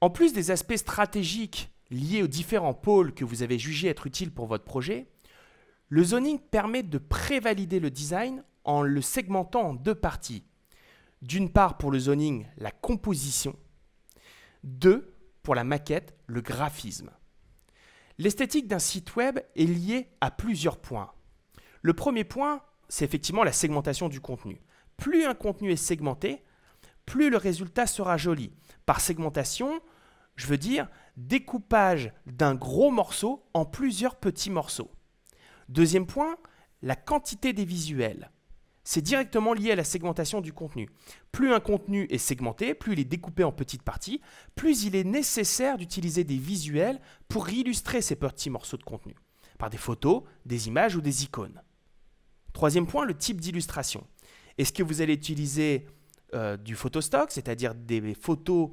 En plus des aspects stratégiques liés aux différents pôles que vous avez jugés être utiles pour votre projet, le zoning permet de prévalider le design en le segmentant en deux parties. D'une part, pour le zoning, la composition. Deux, pour la maquette, le graphisme. L'esthétique d'un site web est liée à plusieurs points. Le premier point, c'est effectivement la segmentation du contenu. Plus un contenu est segmenté, plus le résultat sera joli. Par segmentation, je veux dire découpage d'un gros morceau en plusieurs petits morceaux. Deuxième point, la quantité des visuels. C'est directement lié à la segmentation du contenu. Plus un contenu est segmenté, plus il est découpé en petites parties, plus il est nécessaire d'utiliser des visuels pour illustrer ces petits morceaux de contenu, par des photos, des images ou des icônes. Troisième point, le type d'illustration. Est-ce que vous allez utiliser du photostock, c'est-à-dire des photos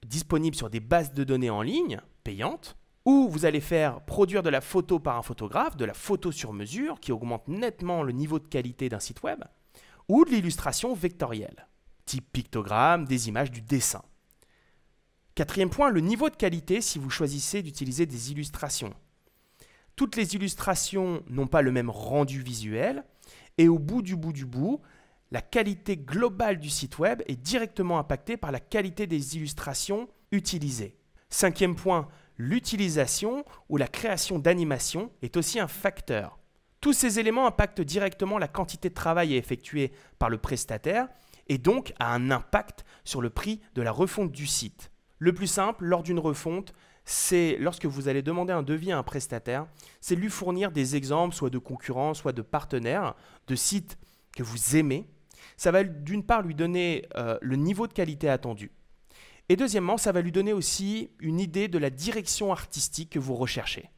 disponibles sur des bases de données en ligne, payantes, ou vous allez faire produire de la photo par un photographe, de la photo sur mesure, qui augmente nettement le niveau de qualité d'un site web, ou de l'illustration vectorielle, type pictogramme, des images, du dessin. Quatrième point, le niveau de qualité si vous choisissez d'utiliser des illustrations. Toutes les illustrations n'ont pas le même rendu visuel, et au bout du bout, la qualité globale du site web est directement impactée par la qualité des illustrations utilisées. Cinquième point, l'utilisation ou la création d'animations est aussi un facteur. Tous ces éléments impactent directement la quantité de travail à effectuer par le prestataire et donc a un impact sur le prix de la refonte du site. Le plus simple, lors d'une refonte, c'est lorsque vous allez demander un devis à un prestataire, c'est de lui fournir des exemples, soit de concurrents, soit de partenaires, de sites que vous aimez. Ça va d'une part lui donner le niveau de qualité attendu. Et deuxièmement, ça va lui donner aussi une idée de la direction artistique que vous recherchez.